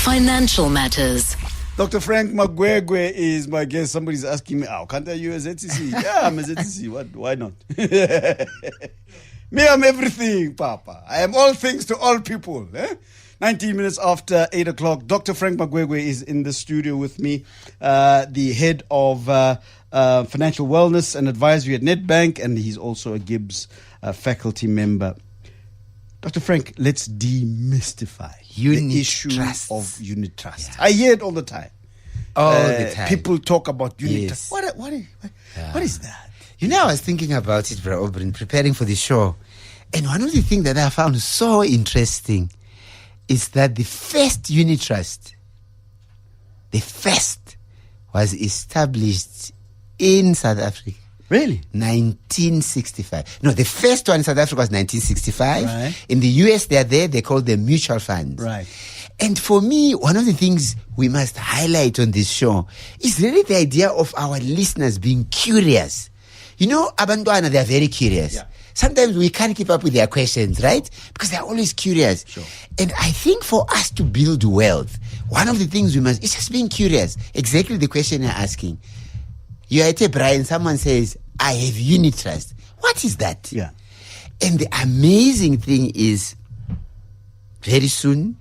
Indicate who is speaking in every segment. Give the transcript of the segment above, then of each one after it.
Speaker 1: Financial Matters.
Speaker 2: Dr. Frank Magwegwe is my guest. Somebody's asking me, can't I use a ZTC? Yeah, I'm a ZTC. Why not? Me, I'm everything, Papa. I am all things to all people. 19 minutes after 8 o'clock, Dr. Frank Magwegwe is in the studio with me, the head of financial wellness and advisory at Nedbank, and he's also a GIBS faculty member. Dr. Frank, let's demystify the issue of unit trust. Yeah. I hear it all the time.
Speaker 3: All the time.
Speaker 2: People talk about unit trust. What is that?
Speaker 3: You know, I was thinking about it, Bro Aubrey, preparing for the show. And one of the things that I found so interesting is that the first unit trust, was established in South Africa.
Speaker 2: Really?
Speaker 3: 1965. No, the first one in South Africa was 1965.
Speaker 2: Right.
Speaker 3: In the US, they call them mutual funds.
Speaker 2: Right.
Speaker 3: And for me, one of the things we must highlight on this show is really the idea of our listeners being curious. You know, Abantwana, they are very curious.
Speaker 2: Yeah.
Speaker 3: Sometimes we can't keep up with their questions, right? Because they're always curious.
Speaker 2: Sure.
Speaker 3: And I think for us to build wealth, one of the things we must is just being curious. Exactly the question you're asking. You're at a Brian, someone says, I have unit trust. What is that?
Speaker 2: Yeah.
Speaker 3: And the amazing thing is, very soon,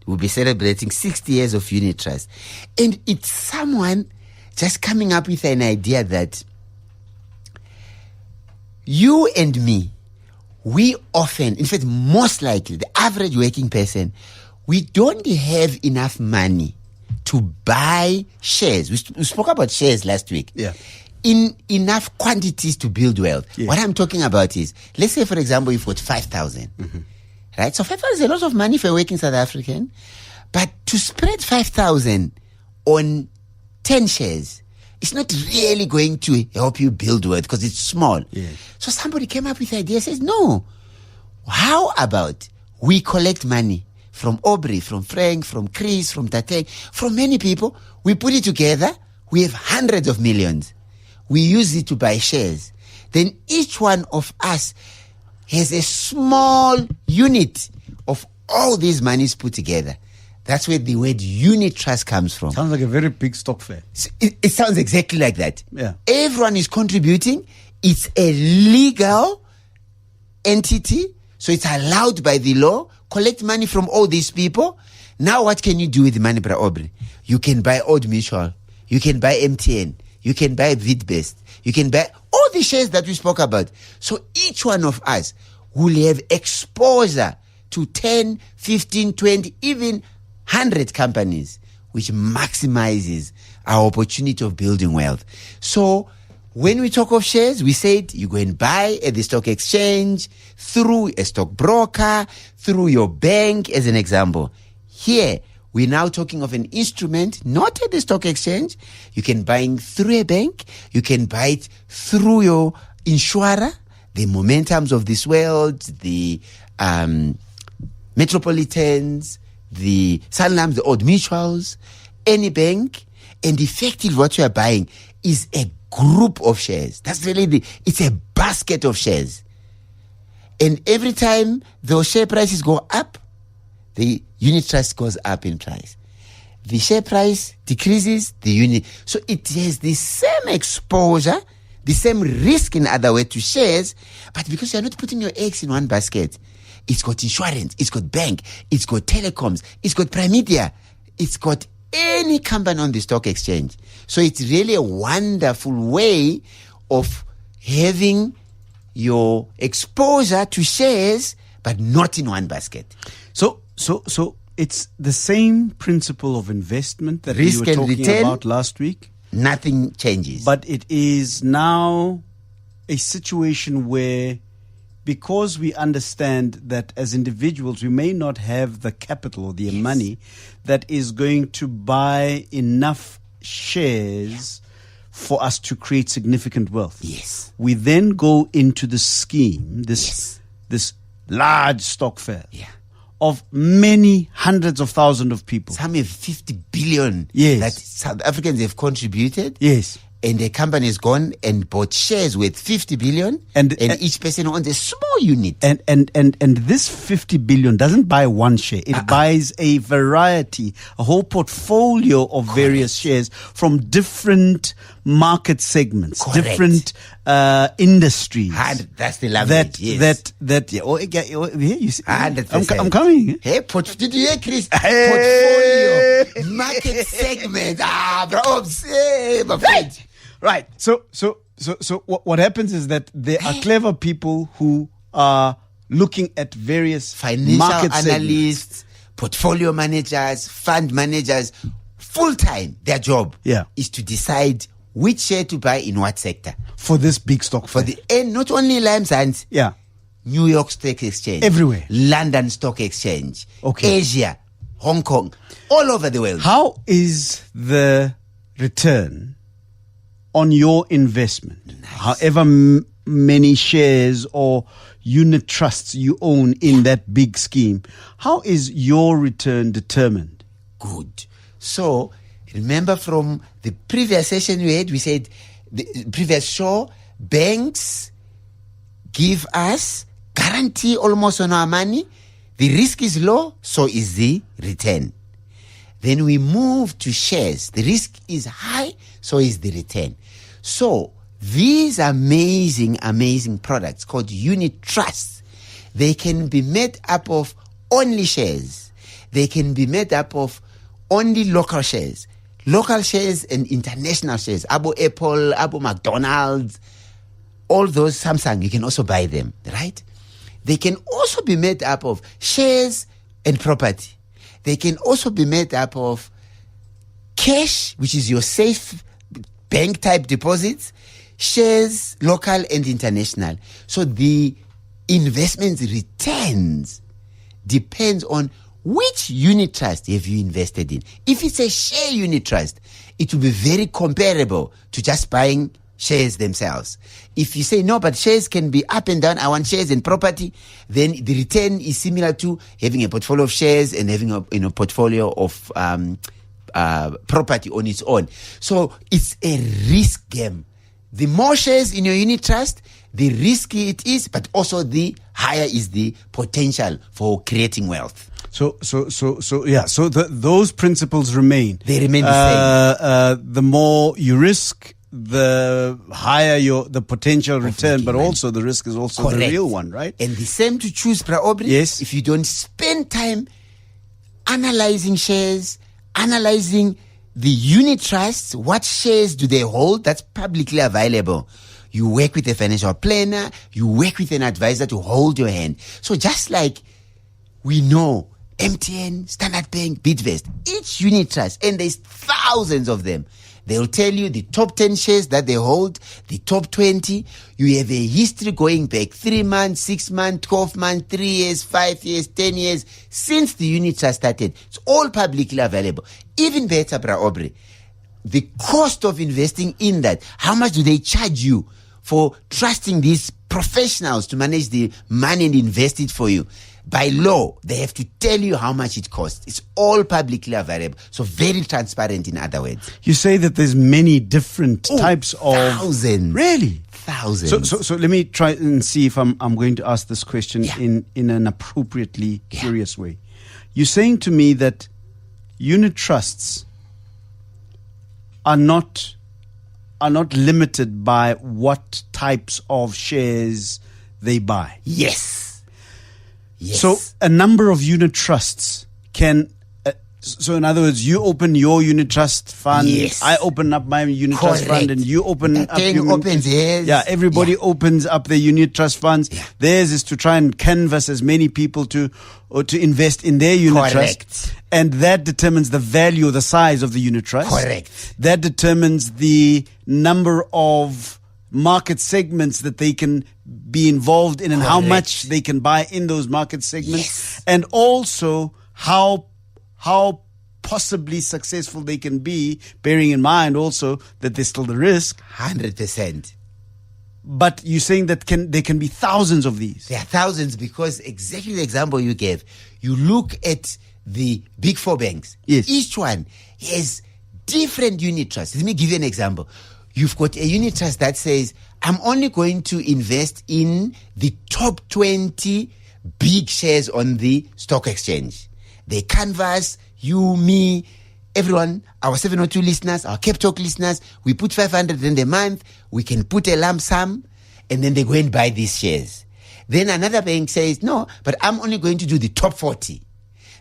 Speaker 3: we'll be celebrating 60 years of unit trust. And it's someone just coming up with an idea that you and me, we often, in fact, most likely, the average working person, we don't have enough money to buy shares. We spoke about shares last week.
Speaker 2: Yeah.
Speaker 3: In enough quantities to build wealth.
Speaker 2: Yeah.
Speaker 3: What I'm talking about is, let's say, for example, you've got 5,000. Mm-hmm. Right? So 5,000 is a lot of money for a working South African. But to spread 5,000 on 10 shares, it's not really going to help you build wealth because it's small.
Speaker 2: Yeah.
Speaker 3: So somebody came up with the idea, says, no. How about we collect money from Aubrey, from Frank, from Chris, from Tate, from many people. We put it together. We have hundreds of millions. We use it to buy shares. Then each one of us has a small unit of all these monies put together. That's where the word unit trust comes from.
Speaker 2: Sounds like a very big stock fair.
Speaker 3: It sounds exactly like that.
Speaker 2: Yeah.
Speaker 3: Everyone is contributing. It's a legal entity, so it's allowed by the law. Collect money from all these people. Now what can you do with the money, Bra Aubrey? You can buy Old Mutual. You can buy MTN. You can buy Vidbest. You can buy all the shares that we spoke about. So each one of us will have exposure to 10, 15, 20, even 100 companies, which maximizes our opportunity of building wealth. So when we talk of shares, we said you go and buy at the stock exchange, through a stockbroker, through your bank, as an example. Here, we're now talking of an instrument, not at the stock exchange. You can buy it through a bank. You can buy it through your insurer, the Momentums of this world, the Metropolitans, the Sanlams, the Old Mutuals, any bank. And effectively what you are buying is a group of shares. That's really it's a basket of shares. And every time those share prices go up, the unit trust goes up in price. The share price decreases, the unit. So it has the same exposure, the same risk, in other words, to shares, but because you're not putting your eggs in one basket, it's got insurance, it's got bank, it's got telecoms, it's got Primedia, it's got any company on the stock exchange. So it's really a wonderful way of having your exposure to shares, but not in one basket.
Speaker 2: So it's the same principle of investment that
Speaker 3: Risk
Speaker 2: we were
Speaker 3: and
Speaker 2: talking
Speaker 3: return.
Speaker 2: about last week.
Speaker 3: Nothing changes.
Speaker 2: But it is now a situation where, because we understand that as individuals we may not have the capital or the money that is going to buy enough shares for us to create significant wealth.
Speaker 3: Yes.
Speaker 2: We then go into the scheme, this large stock fair of many hundreds of thousands of people.
Speaker 3: Some have 50 billion
Speaker 2: Yes.
Speaker 3: that South Africans have contributed.
Speaker 2: Yes.
Speaker 3: and the company has gone and bought shares worth 50 billion, and each person owns a small unit.
Speaker 2: And this 50 billion doesn't buy one share. It buys a variety, a whole portfolio of various shares from different market segments, different industries.
Speaker 3: And that's the language.
Speaker 2: You see, I'm
Speaker 3: 100%.
Speaker 2: coming.
Speaker 3: Hey, did you hear, Chris? Portfolio, market segment. Bro, my friend.
Speaker 2: Right. So what happens is that there are clever people who are looking at various
Speaker 3: financial
Speaker 2: market
Speaker 3: analysts,
Speaker 2: segments.
Speaker 3: portfolio managers, fund managers, full time. Their job is to decide which share to buy in what sector
Speaker 2: for this big stock.
Speaker 3: And not only Lime Science.
Speaker 2: Yeah.
Speaker 3: New York Stock Exchange,
Speaker 2: everywhere,
Speaker 3: London Stock Exchange, Asia, Hong Kong, all over the world.
Speaker 2: How is the return on your investment, however many shares or unit trusts you own in that big scheme? How is your return determined?
Speaker 3: Good. So remember from the previous session we had, we said the previous show, banks give us guarantee almost on our money. The risk is low, so is the return. Then we move to shares. The risk is high, so is the return. So these amazing, amazing products called unit trusts, they can be made up of only shares. They can be made up of only local shares and international shares. Abo Apple, Abo McDonald's, all those, Samsung, you can also buy them, right? They can also be made up of shares and property. They can also be made up of cash, which is your safe bank type deposits, shares, local and international. So the investment returns depends on which unit trust have you invested in. If it's a share unit trust, it will be very comparable to just buying shares themselves. If you say, no, but shares can be up and down, I want shares and property, then the return is similar to having a portfolio of shares and having a portfolio of property on its own. So it's a risk game. The more shares in your unit trust, the riskier it is, but also the higher is the potential for creating wealth.
Speaker 2: So those principles remain.
Speaker 3: They remain the
Speaker 2: same. The more you risk, the higher the potential return, but also the risk is also the real one, right?
Speaker 3: And the same to choose, Aubrey.
Speaker 2: Yes.
Speaker 3: If you don't spend time analyzing shares, analyzing the unit trusts, what shares do they hold that's publicly available? You work with a financial planner, you work with an advisor to hold your hand. So just like we know MTN, Standard Bank, Bidvest, each unit trust, and there's thousands of them, they'll tell you the top 10 shares that they hold, the top 20. You have a history going back 3 months, 6 months, 12 months, 3 years, 5 years, 10 years, since the unit trust started. It's all publicly available. Even better, Aubrey, the cost of investing in that, how much do they charge you for trusting these professionals to manage the money and invest it for you? By law, they have to tell you how much it costs. It's all publicly available. So very transparent, in other words.
Speaker 2: You say that there's many different types of...
Speaker 3: Thousands.
Speaker 2: Really?
Speaker 3: Thousands.
Speaker 2: So let me try and see if I'm going to ask this question in an appropriately curious way. You're saying to me that unit trusts are not limited by what types of shares they buy.
Speaker 3: Yes.
Speaker 2: So a number of unit trusts can... so in other words, you open your unit trust fund.
Speaker 3: Yes.
Speaker 2: I open up my unit trust fund, and you open up your... Everybody opens up their unit trust funds.
Speaker 3: Yeah.
Speaker 2: Theirs is to try and canvas as many people to invest in their unit trust. And that determines the value or the size of the unit trust.
Speaker 3: Correct.
Speaker 2: That determines the number of market segments that they can be involved in and how much they can buy in those market segments, and also how possibly successful they can be, bearing in mind also that there's still the risk.
Speaker 3: 100%.
Speaker 2: But you're saying that there can be thousands of these.
Speaker 3: There are thousands because exactly the example you gave. You look at the big four banks.
Speaker 2: Yes.
Speaker 3: Each one has different unit trusts. Let me give you an example. you've got a unit trust that says, I'm only going to invest in the top 20 big shares on the stock exchange. They canvas, you, me, everyone, our 702 listeners, our Cape Talk listeners, we put 500 in a month, we can put a lump sum, and then they go and buy these shares. Then another bank says, no, but I'm only going to do the top 40.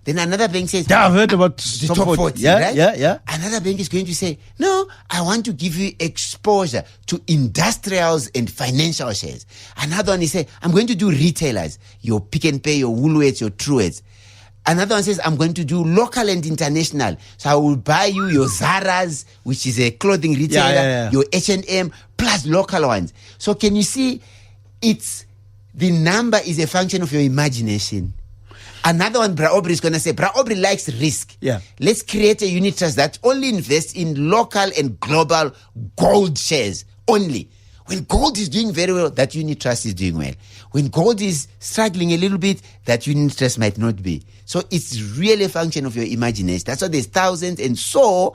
Speaker 3: Then another bank says,
Speaker 2: yeah, I've heard about
Speaker 3: the top 40,
Speaker 2: yeah,
Speaker 3: right?
Speaker 2: Yeah.
Speaker 3: Another bank is going to say, no, I want to give you exposure to industrials and financial shares. Another one is say, I'm going to do retailers, your Pick and Pay, your Woolworths, your Truworths. Another one says, I'm going to do local and international. So I will buy you your Zara's, which is a clothing retailer, your H&M, plus local ones. So can you see, the number is a function of your imagination. Another one, Bra Aubrey is going to say, Bra Aubrey likes risk.
Speaker 2: Yeah.
Speaker 3: Let's create a unit trust that only invests in local and global gold shares only. When gold is doing very well, that unit trust is doing well. When gold is struggling a little bit, that unit trust might not be. So it's really a function of your imagination. That's why there's thousands. And so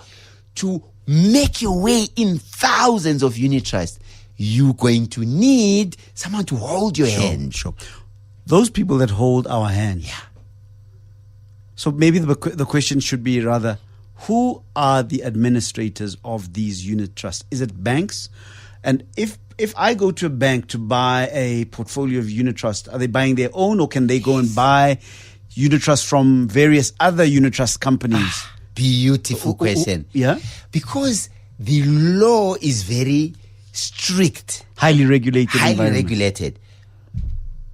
Speaker 3: to make your way in thousands of unit trusts, you're going to need someone to hold your hand.
Speaker 2: Sure. Those people that hold our hand.
Speaker 3: Yeah.
Speaker 2: So maybe the question should be rather, who are the administrators of these unit trusts? Is it banks? And if I go to a bank to buy a portfolio of unit trust, are they buying their own, or can they go and buy unit trusts from various other unit trust companies?
Speaker 3: Beautiful question.
Speaker 2: Yeah.
Speaker 3: Because the law is very strict.
Speaker 2: Highly regulated.
Speaker 3: Highly regulated.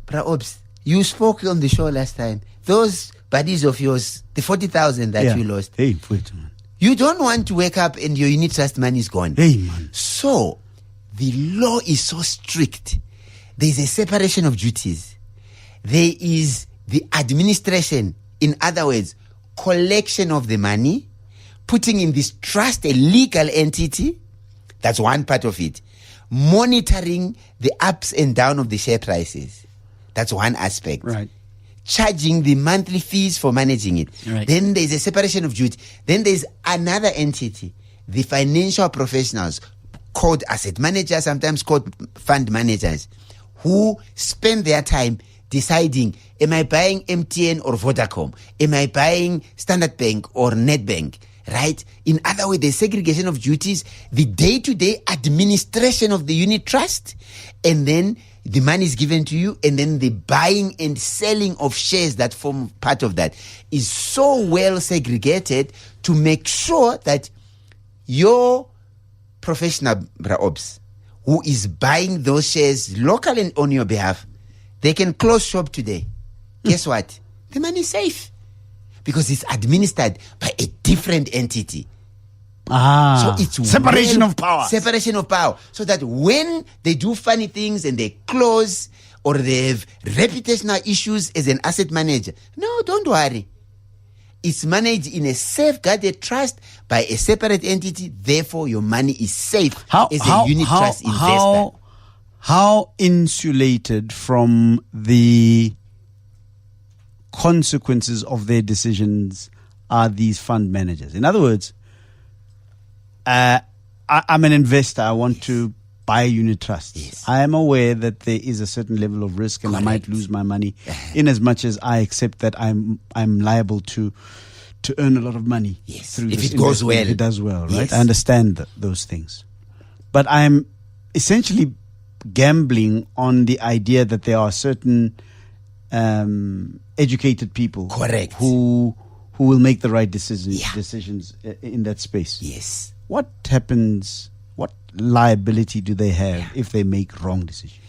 Speaker 3: Bra Obs, you spoke on the show last time. Those buddies of yours, the 40,000 that you lost.
Speaker 2: Hey, wait, man.
Speaker 3: You don't want to wake up and your unit trust money is gone.
Speaker 2: Hey, man.
Speaker 3: So, the law is so strict. There's a separation of duties. There is the administration, in other words, collection of the money, putting in this trust a legal entity. That's one part of it. Monitoring the ups and downs of the share prices. That's one aspect.
Speaker 2: Right.
Speaker 3: Charging the monthly fees for managing it.
Speaker 2: Right.
Speaker 3: Then there's a separation of duty. Then there's another entity, the financial professionals, called asset managers, sometimes called fund managers, who spend their time deciding, am I buying MTN or Vodacom? Am I buying Standard Bank or Nedbank? Right? In other words, the segregation of duties, the day-to-day administration of the unit trust, and then the money is given to you, and then the buying and selling of shares that form part of that is so well segregated to make sure that your professional Bra Obs, who is buying those shares locally and on your behalf, they can close shop today. Guess what? The money is safe because it's administered by a different entity. So it's
Speaker 2: separation of power.
Speaker 3: Separation of power. So that when they do funny things and they close or they have reputational issues as an asset manager, no, don't worry. It's managed in a safeguarded trust by a separate entity. Therefore, your money is safe as a unit trust investor.
Speaker 2: How insulated from the consequences of their decisions are these fund managers? In other words, I'm an investor. I want to buy a unit trust.
Speaker 3: Yes.
Speaker 2: I am aware that there is a certain level of risk, and I might lose my money, in as much as I accept that I'm liable to earn a lot of money.
Speaker 3: Yes.
Speaker 2: Through
Speaker 3: If
Speaker 2: this
Speaker 3: it goes
Speaker 2: investment.
Speaker 3: well.
Speaker 2: If it does well, right?
Speaker 3: Yes.
Speaker 2: I understand those things, but I'm essentially gambling on the idea that there are certain educated people,
Speaker 3: correct,
Speaker 2: who will make the right decisions in that space.
Speaker 3: Yes.
Speaker 2: What happens? What liability do they have if they make wrong decisions?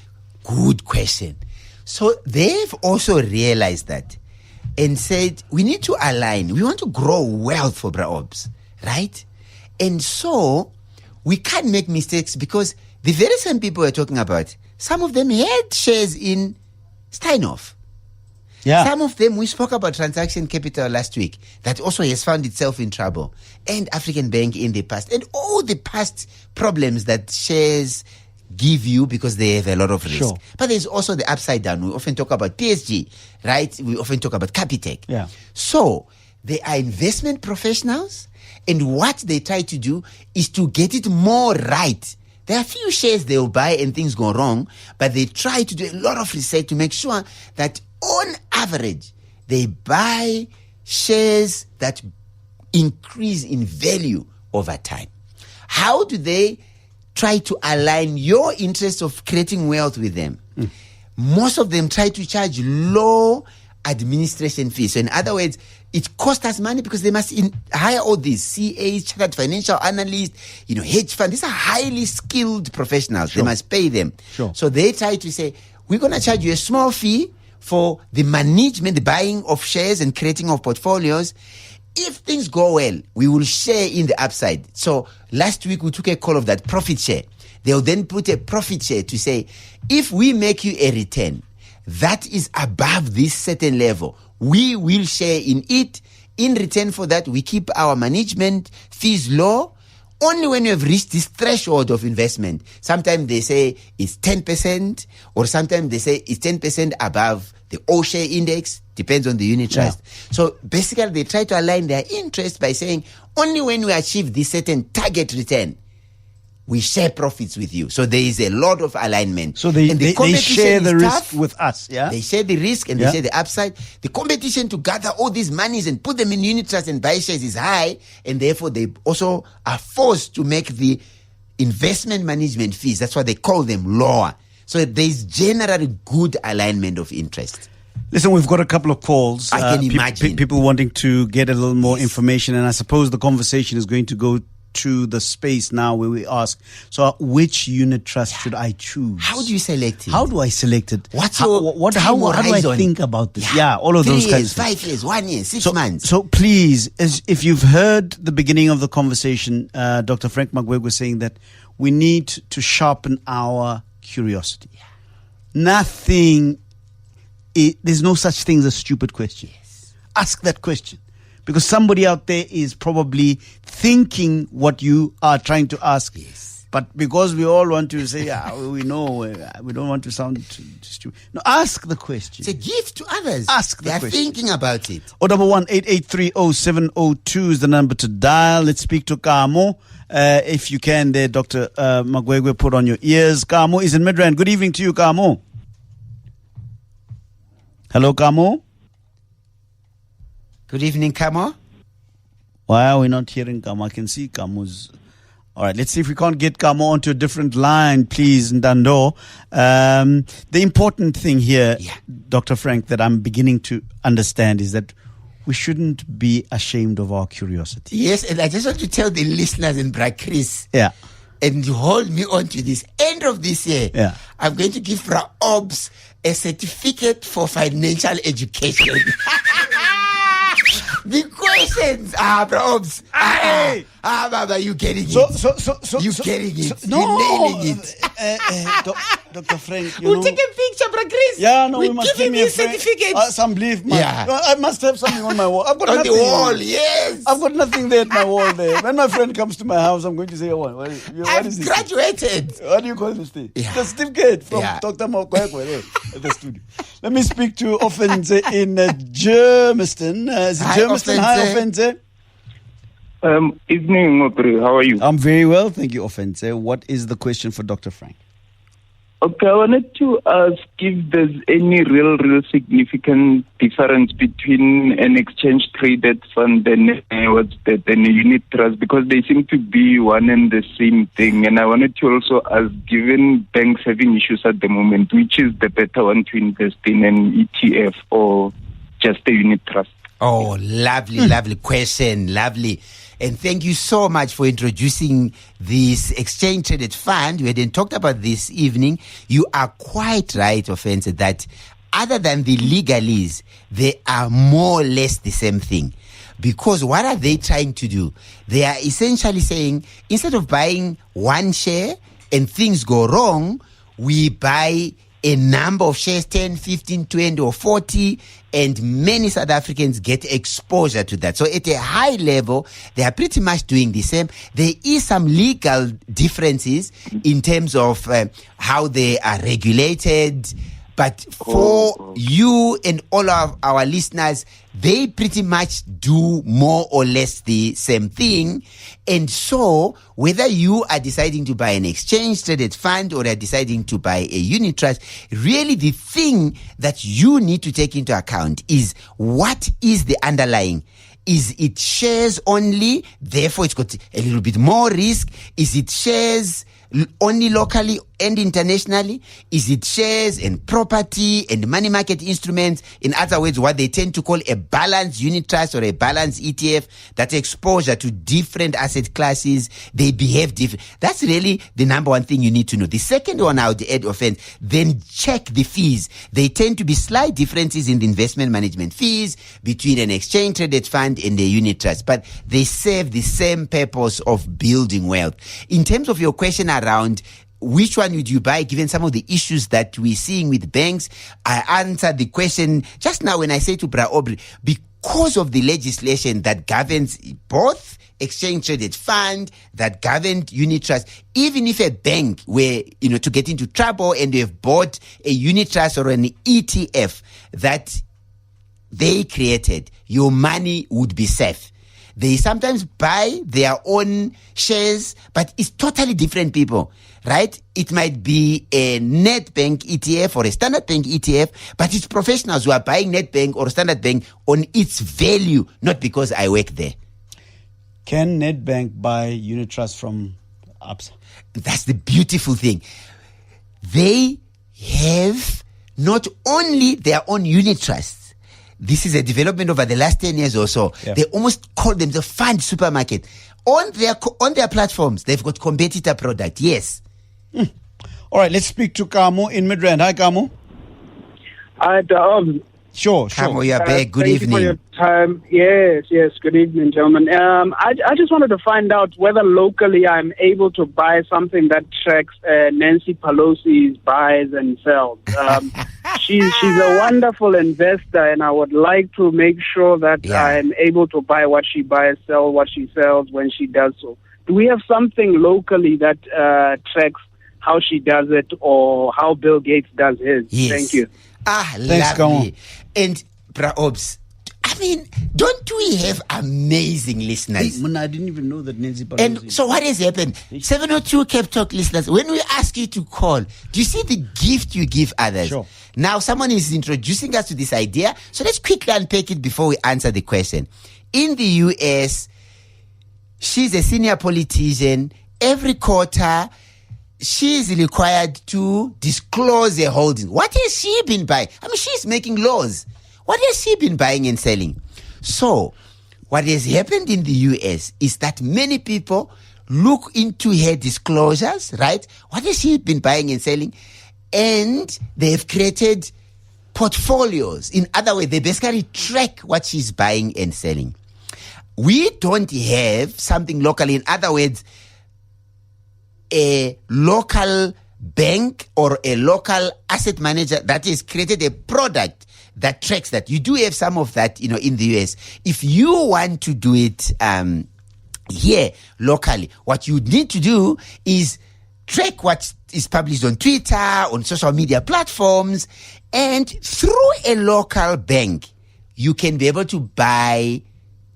Speaker 3: Good question. So they've also realized that and said, we need to align. We want to grow wealth for Bra Obs, right? And so we can't make mistakes because the very same people we're talking about, some of them had shares in Steinhoff.
Speaker 2: Yeah.
Speaker 3: Some of them, we spoke about Transaction Capital last week, that also has found itself in trouble. And African Bank in the past. And all the past problems that shares give you because they have a lot of risk.
Speaker 2: Sure.
Speaker 3: But there's also the upside down. We often talk about PSG, right? We often talk about Capitec.
Speaker 2: Yeah.
Speaker 3: So they are investment professionals, and what they try to do is to get it more right There are few shares they'll buy and things go wrong, but they try to do a lot of research to make sure that on average, they buy shares that increase in value over time. How do they try to align your interest of creating wealth with them? Most of them try to charge low administration fees. So in other words, it costs us money because they must hire all these CAs, chartered financial analysts, hedge fund. These are highly skilled professionals. Sure. They must pay them.
Speaker 2: Sure.
Speaker 3: So they try to say, we're going to charge you a small fee for the management, the buying of shares and creating of portfolios. If things go well, we will share in the upside. So last week we took a call of that profit share. They'll then put a profit share to say, if we make you a return that is above this certain level, we will share in it. In return for that, we keep our management fees low. Only when you have reached this threshold of investment. Sometimes they say it's 10%, or sometimes they say it's 10% above the all-share index. Depends on the unit trust. Yeah. So basically, they try to align their interest by saying, only when we achieve this certain target return, we share profits with you. So there is a lot of alignment.
Speaker 2: So they share the risk with us, yeah?
Speaker 3: They share the risk and they share the upside. The competition to gather all these monies and put them in unit trust and buy shares is high, and therefore they also are forced to make the investment management fees, that's why they call them, lower. So there's generally good alignment of interest.
Speaker 2: Listen, we've got a couple of calls.
Speaker 3: I can imagine.
Speaker 2: People wanting to get a little more information, and I suppose the conversation is going to go to the space now where we ask, so which unit trust should I choose?
Speaker 3: How do you select it?
Speaker 2: How do I select it?
Speaker 3: What's your
Speaker 2: how do I think about this? Yeah, all of
Speaker 3: 3
Speaker 2: those
Speaker 3: years,
Speaker 2: kinds of
Speaker 3: 5 years, 1 year, 6 months.
Speaker 2: So please, if you've heard the beginning of the conversation, Dr. Frank Magwegwe was saying that we need to sharpen our curiosity.
Speaker 3: Yeah.
Speaker 2: There's no such thing as a stupid question.
Speaker 3: Yes.
Speaker 2: Ask that question. Because somebody out there is probably thinking what you are trying to ask.
Speaker 3: Yes.
Speaker 2: But because we all want to say, we know, we don't want to sound stupid. No, ask the question.
Speaker 3: It's a gift to others.
Speaker 2: Ask the
Speaker 3: question.
Speaker 2: They are
Speaker 3: thinking about it.
Speaker 2: 011-8830-702 is the number to dial. Let's speak to Kamo. If you can there, Dr. Magwegwe, put on your ears. Kamo is in Midrand. Good evening to you, Kamo. Hello, Kamo.
Speaker 3: Good evening, Kamo.
Speaker 2: Why are we not hearing Kamo? I can see Kamo's. All right, let's see if we can't get Kamo onto a different line, please, Ndando. The important thing here, Dr. Frank, that I'm beginning to understand is that we shouldn't be ashamed of our curiosity.
Speaker 3: Yes, and I just want to tell the listeners in Bra Chris, and you hold me on to this. End of this year, I'm going to give Bra Obs a certificate for financial education. The questions, Probs. Baba, you getting it? You getting it?
Speaker 2: No,
Speaker 3: you nailing it.
Speaker 2: Dr. Frank,
Speaker 3: we'll take a picture, Bra Chris.
Speaker 2: Yeah, no,
Speaker 3: we
Speaker 2: must
Speaker 3: give him a certificate.
Speaker 2: Some belief, man. Yeah. No, I must have something on my wall. I've got
Speaker 3: on
Speaker 2: nothing
Speaker 3: the wall, yes.
Speaker 2: I've got nothing there at my wall there. When my friend comes to my house, I'm going to say, what is this?
Speaker 3: Graduated.
Speaker 2: What do you call this thing? Yeah. The certificate from Dr. Magwegwe at the studio. Let me speak to Offense in Germiston. Is it Germiston? Hi, Offense.
Speaker 1: Evening, Aubrey. How are you?
Speaker 2: I'm very well, thank you, Offense. What is the question for Dr. Frank?
Speaker 1: Okay, I wanted to ask if there's any real significant difference between an exchange-traded fund and a unit trust, because they seem to be one and the same thing. And I wanted to also ask, given banks having issues at the moment, which is the better one to invest in, an ETF or just a unit trust?
Speaker 3: Oh, lovely question. Lovely. And thank you so much for introducing this exchange-traded fund. We hadn't talked about this evening. You are quite right, Offense, that other than the legalese, they are more or less the same thing. Because what are they trying to do? They are essentially saying, instead of buying one share and things go wrong, we buy a number of shares, 10, 15, 20, or 40, and many South Africans get exposure to that. So at a high level, they are pretty much doing the same. There is some legal differences in terms of how they are regulated, But for you and all of our listeners, they pretty much do more or less the same thing. And so whether you are deciding to buy an exchange traded fund or are deciding to buy a unit trust, really the thing that you need to take into account is what is the underlying. Is it shares only? Therefore, it's got a little bit more risk. Is it shares only locally and internationally? Is it shares and property and money market instruments? In other words, what they tend to call a balanced unit trust or a balanced ETF, that exposure to different asset classes, they behave different. That's really the number one thing you need to know. The second one I would add, then check the fees. They tend to be slight differences in the investment management fees between an exchange traded fund and a unit trust, but they serve the same purpose of building wealth. In terms of your question around which one would you buy, given some of the issues that we're seeing with banks, I answered the question just now when I say to Bra Aubrey, because of the legislation that governs both exchange traded fund, that governed unit trust, even if a bank were, to get into trouble and they have bought a unit trust or an ETF that they created, your money would be safe. They sometimes buy their own shares, but it's totally different people, right? It might be a Nedbank ETF or a Standard Bank ETF, but it's professionals who are buying Nedbank or Standard Bank on its value, not because I work there.
Speaker 2: Can Nedbank buy unit trust from ABSA?
Speaker 3: That's the beautiful thing. They have not only their own unit trusts. This is a development over the last 10 years or so. Yeah. They almost call them the fund supermarket. On their platforms, they've got competitor product. Yes.
Speaker 2: All right, let's speak to Kamo in Midrand. Hi, Kamo.
Speaker 4: Hi,
Speaker 2: Sure.
Speaker 3: Kamo, you're back. Good evening.
Speaker 4: Thank you for your time. Yes. Good evening, gentlemen. I just wanted to find out whether locally I'm able to buy something that tracks Nancy Pelosi's buys and sells. She's a wonderful investor, and I would like to make sure that I'm able to buy what she buys, sell what she sells when she does so. Do we have something locally that tracks how she does it or how Bill Gates does his?
Speaker 3: Yes.
Speaker 4: Thank you.
Speaker 2: Thanks,
Speaker 3: lovely. And Obs, I mean, don't we have amazing listeners?
Speaker 2: Hey, I didn't even know that Nancy Pelosi.
Speaker 3: And so what has happened? 702 Cape Talk listeners, when we ask you to call, do you see the gift you give others?
Speaker 2: Sure.
Speaker 3: Now someone is introducing us to this idea, so let's quickly unpack it before we answer the question. In the US, she's a senior politician. Every quarter, she is required to disclose her holdings. What has she been buying? I mean, she's making laws. What has she been buying and selling? So, what has happened in the US is that many people look into her disclosures, right? What has she been buying and selling? And they've created portfolios. In other words, they basically track what she's buying and selling. We don't have something locally. In other words, a local bank or a local asset manager that has created a product that tracks that. You do have some of that, in the US. If you want to do it here locally, what you need to do is track what is published on Twitter, on social media platforms, and through a local bank, you can be able to buy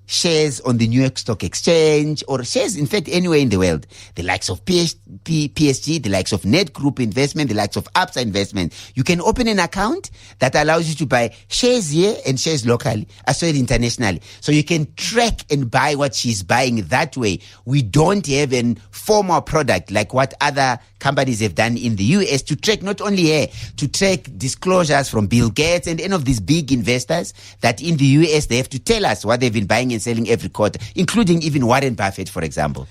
Speaker 3: shares on the New York Stock Exchange or shares, in fact, anywhere in the world. The likes of PSG, the likes of Net Group Investment, the likes of ABSA Investment. You can open an account that allows you to buy shares here and shares locally, as well as internationally. So you can track and buy what she's buying that way. We don't have a formal product like what other companies have done in the US to track not only her, to track disclosures from Bill Gates and any of these big investors that in the US they have to tell us what they've been buying and selling every quarter, including even Warren Buffett, for example.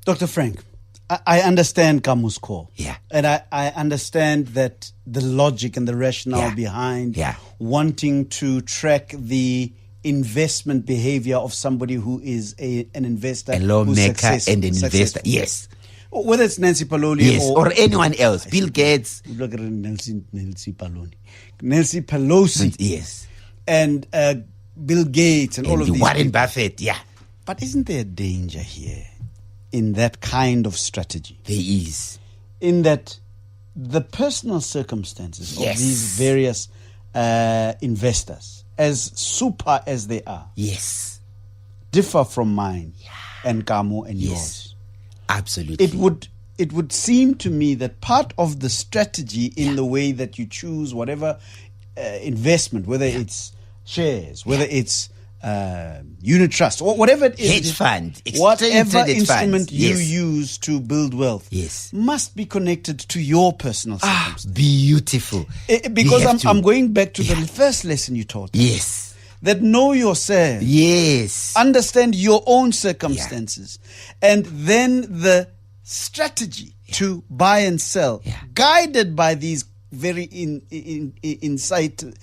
Speaker 2: Dr. Frank, I understand Kamu's call.
Speaker 3: Yeah.
Speaker 2: And I understand that the logic and the rationale behind wanting to track the investment behavior of somebody who is an investor.
Speaker 3: A lawmaker and an investor. Yes.
Speaker 2: Whether it's Nancy Pelosi
Speaker 3: or anyone else. Bill Gates.
Speaker 2: Look at Nancy Pelosi. Nancy Pelosi.
Speaker 3: Yes.
Speaker 2: And Bill Gates and all of these
Speaker 3: Warren
Speaker 2: people.
Speaker 3: Buffett, yeah.
Speaker 2: But isn't there a danger here in that kind of strategy?
Speaker 3: There is.
Speaker 2: In that the personal circumstances
Speaker 3: Yes.
Speaker 2: of these various investors, as super as they are,
Speaker 3: Yes.
Speaker 2: differ from mine and Kamu and yours.
Speaker 3: Absolutely.
Speaker 2: It would seem to me that part of the strategy in the way that you choose whatever investment, whether it's shares, whether it's unit trust, or whatever it is,
Speaker 3: Hedge fund,
Speaker 2: whatever
Speaker 3: traded
Speaker 2: instrument
Speaker 3: funds.
Speaker 2: you
Speaker 3: Yes.
Speaker 2: use to build wealth,
Speaker 3: Yes.
Speaker 2: must be connected to your personal circumstances.
Speaker 3: Beautiful.
Speaker 2: Because
Speaker 3: We have to-
Speaker 2: I'm going back to the first lesson you taught.
Speaker 3: Yes.
Speaker 2: That know yourself.
Speaker 3: Yes.
Speaker 2: Understand your own circumstances, and then the strategy to buy and sell, guided by these very insightful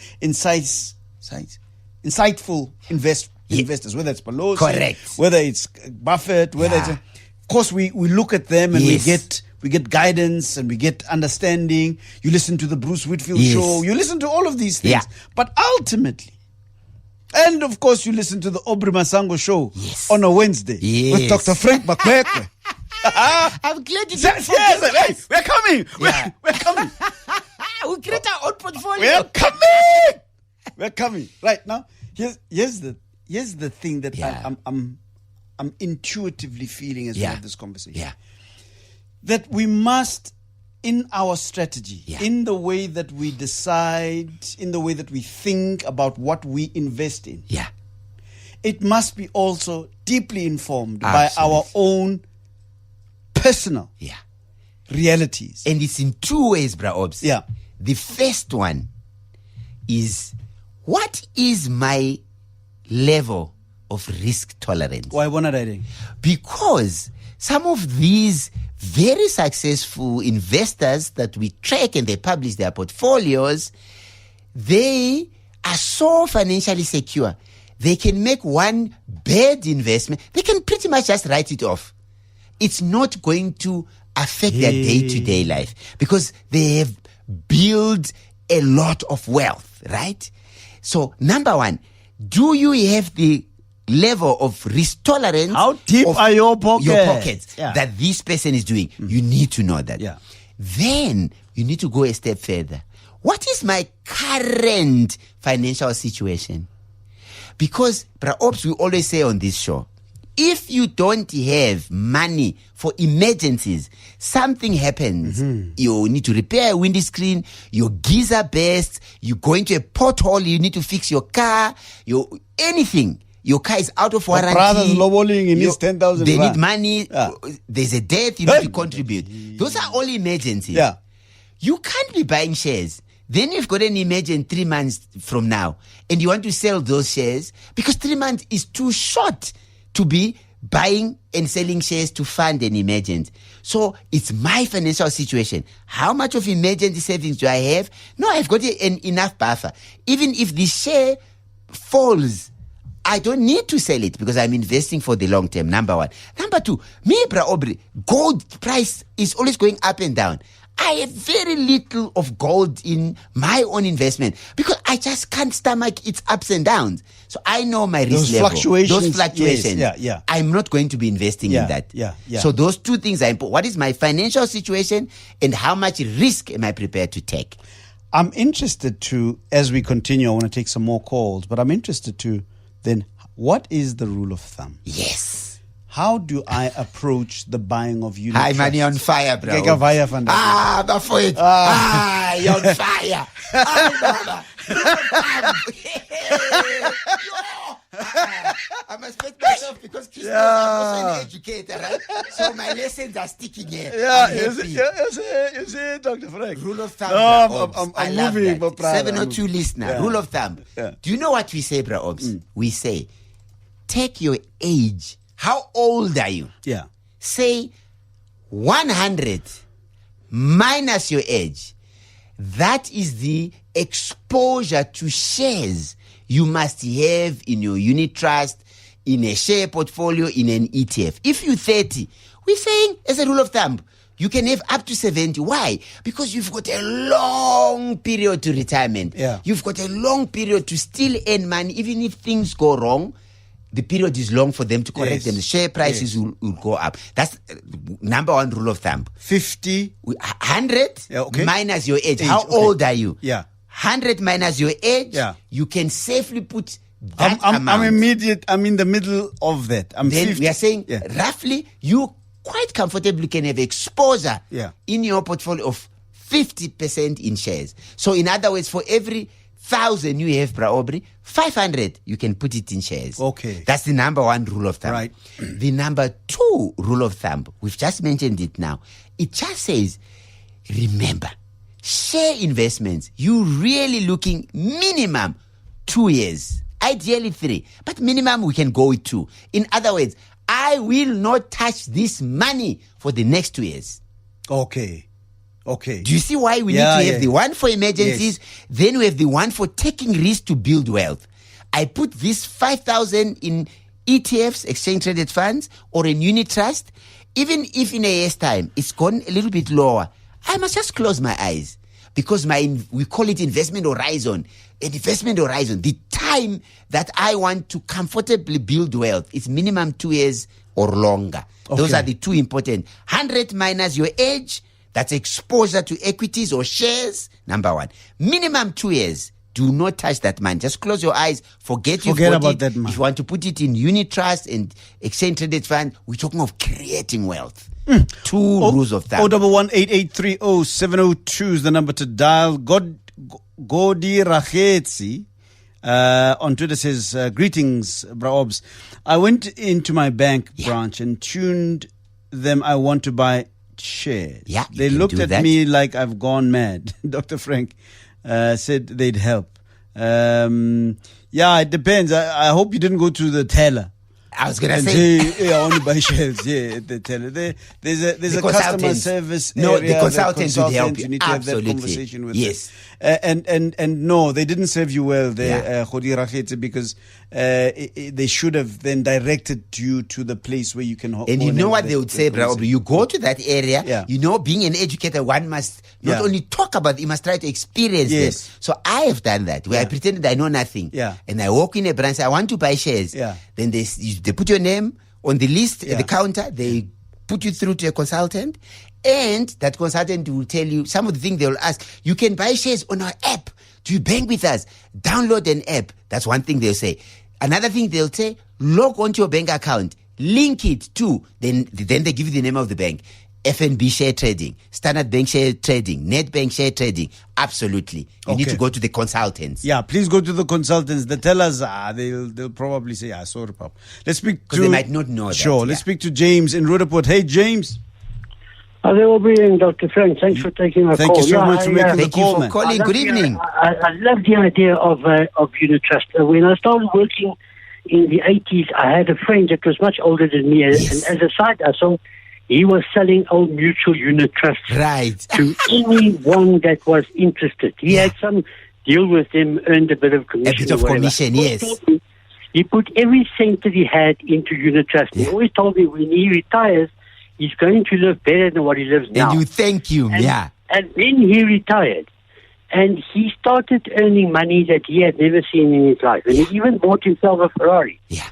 Speaker 2: investors, whether it's Pelosi,
Speaker 3: Correct.
Speaker 2: whether it's Buffett, whether it's, of course we look at them and
Speaker 3: Yes.
Speaker 2: we get guidance and we get understanding. You listen to the Bruce Whitfield
Speaker 3: Yes.
Speaker 2: show, you listen to all of these things,
Speaker 3: Yeah.
Speaker 2: but ultimately. And of course, you listen to the Aubrey Masango show on a Wednesday with
Speaker 3: Yes.
Speaker 2: Dr. Frank Magwegwe.
Speaker 3: I'm glad you didn't
Speaker 2: Yes,
Speaker 3: forget
Speaker 2: hey,
Speaker 3: us.
Speaker 2: we're coming.
Speaker 3: Yeah.
Speaker 2: We're coming.
Speaker 3: We create our own portfolio.
Speaker 2: We're coming. We're coming. Right now, here's the thing that I'm intuitively feeling as we have this conversation.
Speaker 3: Yeah.
Speaker 2: That we must, in our strategy, in the way that we decide, in the way that we think about what we invest in, it must be also deeply informed by our own personal realities.
Speaker 3: And it's in two ways, Bra Obs.
Speaker 2: Yeah.
Speaker 3: The first one is, what is my level of risk tolerance?
Speaker 2: Why one writing?
Speaker 3: Because some of these very successful investors that we track and they publish their portfolios, they are so financially secure. They can make one bad investment. They can pretty much just write it off. It's not going to affect their day-to-day life because they have built a lot of wealth, right? So, number one, do you have the level of risk tolerance?
Speaker 2: How deep are your pockets?
Speaker 3: Your pockets that this person is doing. You need to know that.
Speaker 2: Yeah.
Speaker 3: Then you need to go a step further. What is my current financial situation? Because, perhaps we always say on this show, if you don't have money for emergencies, something happens. You need to repair a window screen, your geyser bursts, you go into a pothole, you need to fix your car, anything. Your car is out of warranty.
Speaker 2: Brother's lowballing in his 10,000
Speaker 3: They
Speaker 2: rand.
Speaker 3: need money. There's a death, you need to contribute. Those are all emergencies.
Speaker 2: Yeah.
Speaker 3: You can't be buying shares. Then you've got an emergency 3 months from now, and you want to sell those shares because 3 months is too short to be buying and selling shares to fund an emergency. So it's my financial situation. How much of emergency savings do I have? No, I've got enough buffer. Even if the share falls, I don't need to sell it because I'm investing for the long term, number one. Number two, me, Bra Aubrey, gold price is always going up and down. I have very little of gold in my own investment because I just can't stomach its ups and downs. So I know my risk level. Those fluctuations.
Speaker 2: Yes,
Speaker 3: I'm not going to be investing in that. So those two things are important. What is my financial situation and how much risk am I prepared to take?
Speaker 2: I'm interested to, as we continue, I want to take some more calls, but I'm interested to then, what is the rule of thumb?
Speaker 3: Yes.
Speaker 2: How do I approach the buying of unit
Speaker 3: Hi, money on
Speaker 2: trusts?
Speaker 3: fire, bro.
Speaker 2: Kijk, vaya van dat.
Speaker 3: Before it. You're on fire. I must put myself because Christmas, I'm also an educator, right? So my lessons are sticking here.
Speaker 2: You see, Dr. Frank.
Speaker 3: Rule of thumb.
Speaker 2: No,
Speaker 3: bro, Obs.
Speaker 2: I'm
Speaker 3: I love
Speaker 2: moving,
Speaker 3: that.
Speaker 2: my brother.
Speaker 3: 702 listener.
Speaker 2: Yeah.
Speaker 3: Rule of thumb.
Speaker 2: Yeah.
Speaker 3: Do you know what we say, bro? Obs? We say, take your age. How old are you?
Speaker 2: Yeah.
Speaker 3: Say 100 minus your age. That is the exposure to shares you must have in your unit trust, in a share portfolio, in an ETF. If you're 30, we're saying, as a rule of thumb, you can have up to 70. Why? Because you've got a long period to retirement.
Speaker 2: Yeah.
Speaker 3: You've got a long period to still earn money, even if things go wrong. the period is long for them to correct
Speaker 2: Yes.
Speaker 3: them. The share prices will go up. That's number one rule of thumb.
Speaker 2: 50.
Speaker 3: 100
Speaker 2: okay.
Speaker 3: minus your age.
Speaker 2: Age,
Speaker 3: How
Speaker 2: okay.
Speaker 3: old are you?
Speaker 2: Yeah.
Speaker 3: 100 minus your age.
Speaker 2: Yeah.
Speaker 3: You can safely put that
Speaker 2: I'm
Speaker 3: amount.
Speaker 2: immediate. I'm in the middle of that. I'm
Speaker 3: Then
Speaker 2: 50.
Speaker 3: we are saying
Speaker 2: Yeah.
Speaker 3: roughly you quite comfortably can have exposure
Speaker 2: Yeah.
Speaker 3: in your portfolio of 50% in shares. So in other words, for every 1,000 you have, Bra Aubrey, 500 you can put it in shares.
Speaker 2: Okay.
Speaker 3: That's the number one rule of thumb.
Speaker 2: Right.
Speaker 3: The number two rule of thumb, we've just mentioned it now. It just says, remember, share investments, you really looking minimum 2 years, ideally 3, but minimum we can go with 2. In other words, I will not touch this money for the next 2 years.
Speaker 2: Okay.
Speaker 3: Do you see why we
Speaker 2: Yeah,
Speaker 3: need to have
Speaker 2: yeah.
Speaker 3: the one for emergencies? Then we have the one for taking risks to build wealth. I put this 5,000 in ETFs, exchange traded funds, or in unit trust. Even if in a year's time it's gone a little bit lower, I must just close my eyes because we call it investment horizon. An investment horizon, the time that I want to comfortably build wealth is minimum 2 years or longer. Those
Speaker 2: Okay.
Speaker 3: are the two important. 100 minus your age. That's exposure to equities or shares, number one. Minimum 2 years. Do not touch that money. Just close your eyes. Forget
Speaker 2: about
Speaker 3: it.
Speaker 2: that money.
Speaker 3: If you want to put it in unit trust and exchange traded fund, we're talking of creating wealth. Two rules of thumb.
Speaker 2: 011-8830-702 is the number to dial. Godi Rakhetsi on Twitter says, greetings, Braobs. I went into my bank branch and tuned them. I want to buy shares.
Speaker 3: Yeah, you
Speaker 2: they
Speaker 3: can
Speaker 2: looked
Speaker 3: do
Speaker 2: at
Speaker 3: that.
Speaker 2: me like I've gone mad. Dr. Frank said they'd help. Yeah, it depends. I hope you didn't go to the teller
Speaker 3: I was going to
Speaker 2: and
Speaker 3: say,
Speaker 2: say, yeah, I want to buy shares. Yeah, at the teller. There's a
Speaker 3: The
Speaker 2: customer
Speaker 3: consultant.
Speaker 2: service
Speaker 3: No,
Speaker 2: area.
Speaker 3: the consultant would help you.
Speaker 2: You need to have that
Speaker 3: Absolutely.
Speaker 2: conversation with
Speaker 3: Yes.
Speaker 2: them. And no, they didn't serve you well there,
Speaker 3: Yeah.
Speaker 2: Khodi Rakhetsi, because they should have then directed you to the place where you can.
Speaker 3: and you know what they would say, Bra Aubrey? You go to that area,
Speaker 2: Yeah.
Speaker 3: you know, being an educator, one must not
Speaker 2: Yeah.
Speaker 3: only talk about it, you must try to experience
Speaker 2: Yes.
Speaker 3: them. So I have done that, where I pretended I know nothing.
Speaker 2: Yeah.
Speaker 3: And I walk in a branch, I want to buy shares.
Speaker 2: Yeah.
Speaker 3: Then they put your name on the list
Speaker 2: Yeah.
Speaker 3: at the counter, they put you through to a consultant, and that consultant will tell you some of the things they will ask. You can buy shares on our app. Do you bank with us? Download an app. That's one thing they'll say. Another thing they'll say, log onto your bank account, link it to, then they give you the name of the bank. FNB share trading, Standard Bank share trading, Nedbank share trading. Absolutely. You need
Speaker 2: Okay.
Speaker 3: to go to the consultants.
Speaker 2: Yeah, please go to the consultants. The tellers, they'll probably say, sorry, Pop. Let's speak to.
Speaker 3: Because they might not know that,
Speaker 2: Sure. Let's
Speaker 3: yeah.
Speaker 2: speak to James in Rudaport. Hey, James.
Speaker 5: Hi there, Aubrey and Dr. Frank. Thanks for taking my
Speaker 2: Thank
Speaker 5: call.
Speaker 2: you so much for making the
Speaker 3: Thank you
Speaker 2: call,
Speaker 3: for
Speaker 2: man.
Speaker 3: calling. Good evening.
Speaker 5: I love the idea of unit trust. When I started working in the 80s, I had a friend that was much older than me.
Speaker 3: Yes.
Speaker 5: And as a side hustle, he was selling old mutual unit trusts
Speaker 3: Right.
Speaker 5: to anyone that was interested. He had some deal with them, earned a bit of commission.
Speaker 3: A bit of
Speaker 5: or whatever.
Speaker 3: commission, yes.
Speaker 5: He put every cent that he had into unit trust. He always told me when he retires, he's going to live better than what he lives now.
Speaker 3: And you thank you.
Speaker 5: And,
Speaker 3: Yeah.
Speaker 5: and then he retired. And he started earning money that he had never seen in his life. And he even bought himself a Ferrari.
Speaker 3: Yeah.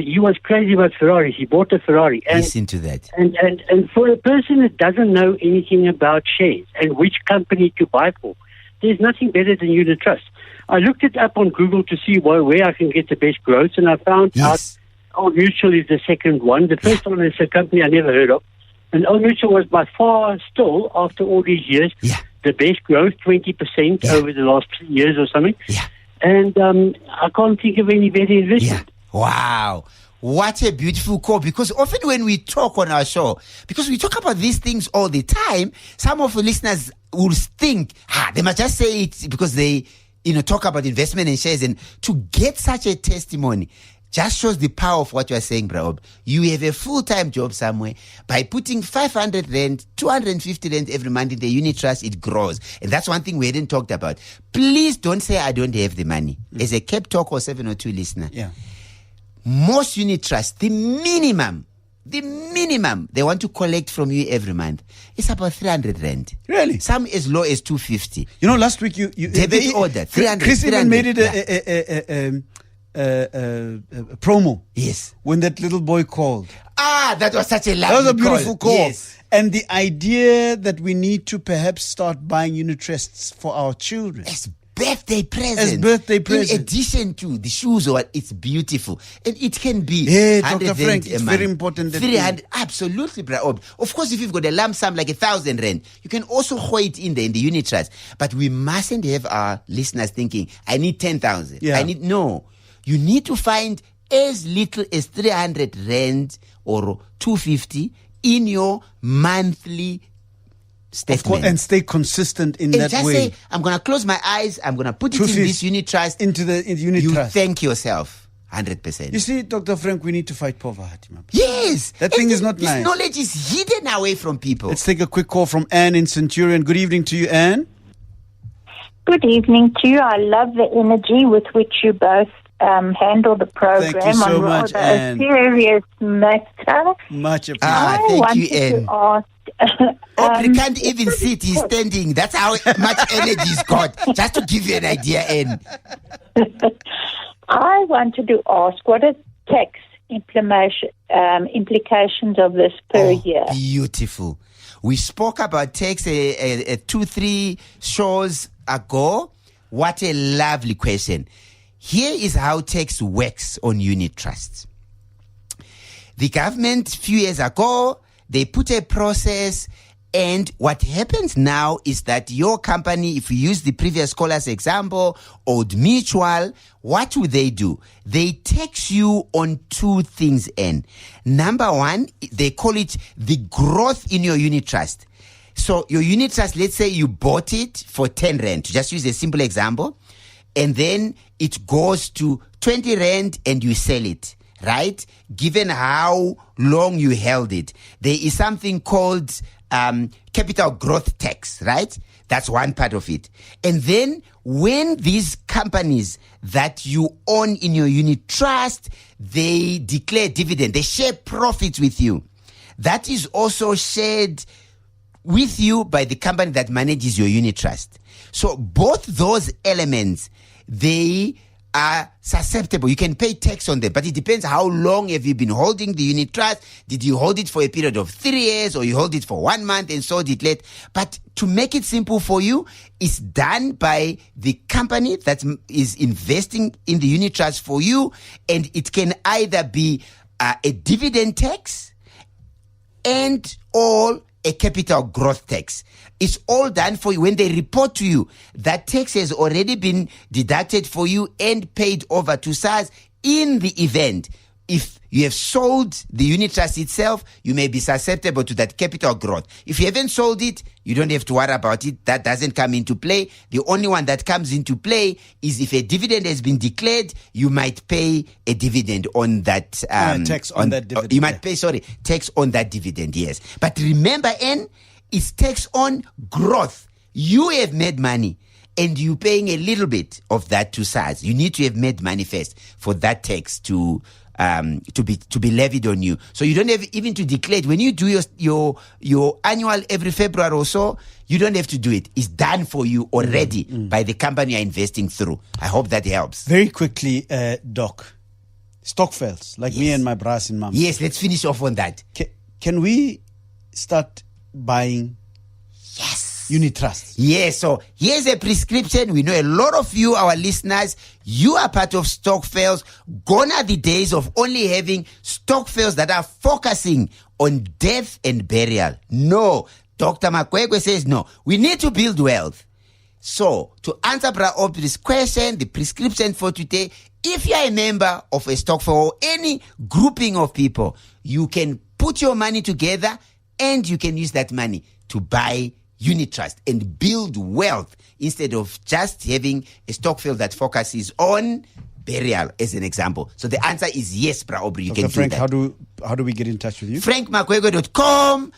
Speaker 5: He was crazy about Ferraris. He bought a Ferrari. And,
Speaker 3: Listen to that.
Speaker 5: and for a person that doesn't know anything about shares and which company to buy for, there's nothing better than unit trust. I looked it up on Google to see where I can get the best growth, and I found out
Speaker 3: Yes.
Speaker 5: Old Mutual is the second one. The first one is a company I never heard of. And Old Mutual was by far still, after all these years,
Speaker 3: Yeah.
Speaker 5: the best growth, 20%
Speaker 3: Yeah.
Speaker 5: over the last 3 years or something.
Speaker 3: Yeah.
Speaker 5: And I can't think of any better investment.
Speaker 3: Yeah. Wow. What a beautiful call. Because often when we talk on our show, because we talk about these things all the time, some of the listeners will think, they must just say it because they, talk about investment and shares. And to get such a testimony just shows the power of what you are saying, Braob. You have a full-time job somewhere. By putting 500 rand, 250 rand every month in the unit trust, it grows. And that's one thing we hadn't talked about. Please don't say I don't have the money. As a Cape Talk or 702 listener,
Speaker 2: Yeah.
Speaker 3: most unit trusts, the minimum they want to collect from you every month is about 300 rand.
Speaker 2: Really?
Speaker 3: Some as low as 250.
Speaker 2: Last week you
Speaker 3: Debit order, 300,
Speaker 2: Chris even
Speaker 3: 300,
Speaker 2: made it promo.
Speaker 3: Yes.
Speaker 2: When that little boy called.
Speaker 3: That was such a lovely
Speaker 2: That was a beautiful call.
Speaker 3: Yes.
Speaker 2: And the idea that we need to perhaps start buying unit trusts for our children.
Speaker 3: As birthday presents. In addition to the shoes, or it's beautiful. And it can be.
Speaker 2: Yeah, Dr. Frank, it's very important.
Speaker 3: 300, absolutely, bro. Of course, if you've got a lump sum like 1,000 rand, you can also hold it in there in the unit trust. But we mustn't have our listeners thinking, I need 10,000.
Speaker 2: Yeah.
Speaker 3: No. You need to find as little as 300 rand or 250 in your monthly statement.
Speaker 2: Of course, and stay consistent in
Speaker 3: and
Speaker 2: that
Speaker 3: just
Speaker 2: way.
Speaker 3: Say, I'm going to close my eyes. I'm going to put it in this unit trust.
Speaker 2: Into the unit
Speaker 3: you
Speaker 2: trust.
Speaker 3: Thank yourself 100%.
Speaker 2: You see, Dr. Frank, we need to fight poverty.
Speaker 3: Yes.
Speaker 2: That thing is not
Speaker 3: this
Speaker 2: nice.
Speaker 3: This knowledge is hidden away from people.
Speaker 2: Let's take a quick call from Anne in Centurion. Good evening to you, Anne.
Speaker 6: Good evening to you. I love the energy with which you both handle the program.
Speaker 2: Thank you so
Speaker 6: on
Speaker 2: much,
Speaker 6: rather
Speaker 2: Anne.
Speaker 6: a serious matter.
Speaker 2: Much appreciated.
Speaker 3: Thank you, Anne.
Speaker 6: To ask,
Speaker 3: Aubrey can't even sit. He's standing. That's how much energy he's got. Just to give you an idea, Anne.
Speaker 6: I wanted to ask, what are tax implications of this per year?
Speaker 3: Beautiful. We spoke about tax 2-3 shows ago. What a lovely question. Here is how tax works on unit trusts. The government, a few years ago, they put a process, and what happens now is that your company, if you use the previous caller's example, Old Mutual, what do? They tax you on two things, N. Number one, they call it the growth in your unit trust. So your unit trust, let's say you bought it for 10 rand, to just use a simple example, and then it goes to 20 rand and you sell it, right? Given how long you held it, there is something called capital growth tax, right? That's one part of it. And then when these companies that you own in your unit trust, they declare dividend, they share profits with you. That is also shared with you by the company that manages your unit trust. So both those elements, they are susceptible. You can pay tax on them, but it depends how long have you been holding the unit trust. Did you hold it for a period of 3 years, or you hold it for 1 month and sold it late? But to make it simple for you, it's done by the company that is investing in the unit trust for you, and it can either be a dividend tax and or a capital growth tax. It's all done for you. When they report to you, that tax has already been deducted for you and paid over to SARS. In the event, if you have sold the unit trust itself, you may be susceptible to that capital growth. If you haven't sold it, you don't have to worry about it. That doesn't come into play. The only one that comes into play is if a dividend has been declared, you might pay a dividend on that.
Speaker 2: Tax on that dividend.
Speaker 3: You might pay, tax on that dividend, yes. But remember, N, it's tax on growth. You have made money, and you're paying a little bit of that to SARS. You need to have made money first for that tax to be levied on you. So you don't have even to declare it. When you do your annual every February or so, you don't have to do it. It's done for you already by the company you're investing through. I hope that helps.
Speaker 2: Very quickly, Doc, stokvels, like me and my bras and mom.
Speaker 3: Yes, let's finish off on that.
Speaker 2: Can we start buying unit trusts?
Speaker 3: Yes, so here's a prescription. We know a lot of you, our listeners, you are part of stokvels. Gone are the days of only having stokvels that are focusing on death and burial. No, Dr. Magwegwe says no. We need to build wealth. So, to answer Bra Aubrey's question, the prescription for today, if you're a member of a stokvel or any grouping of people, you can put your money together and you can use that money to buy unit trust and build wealth instead of just having a stokvel that focuses on burial, as an example. So the answer is yes, Bra Aubrey. You
Speaker 2: Dr.
Speaker 3: can
Speaker 2: Frank,
Speaker 3: do that.
Speaker 2: how do we get in touch with you?
Speaker 3: FrankMagwegwe.com.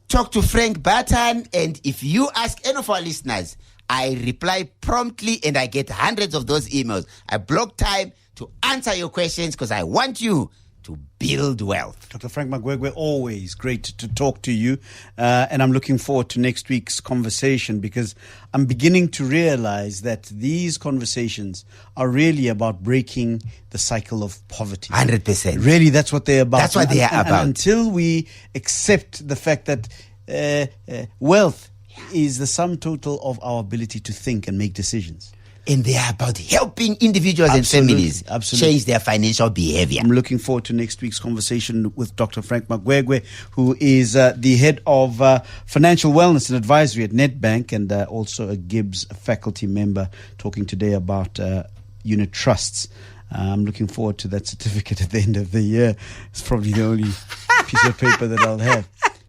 Speaker 3: Talk to Frank Button, and if you ask any of our listeners, I reply promptly, and I get hundreds of those emails. I block time to answer your questions because I want you to build wealth.
Speaker 2: Dr. Frank Magwegwe, always great to talk to you. And I'm looking forward to next week's conversation, because I'm beginning to realize that these conversations are really about breaking the cycle of poverty.
Speaker 3: 100%.
Speaker 2: Really, that's what they're about.
Speaker 3: That's what they are
Speaker 2: And
Speaker 3: about.
Speaker 2: until we accept the fact that wealth is the sum total of our ability to think and make decisions.
Speaker 3: And they are about helping individuals
Speaker 2: Absolutely,
Speaker 3: and families
Speaker 2: absolutely.
Speaker 3: change their financial behavior.
Speaker 2: I'm looking forward to next week's conversation with Dr. Frank Magwegwe, who is the head of financial wellness and advisory at Nedbank, and also a GIBS faculty member, talking today about unit trusts. I'm looking forward to that certificate at the end of the year. It's probably the only piece of paper that I'll have.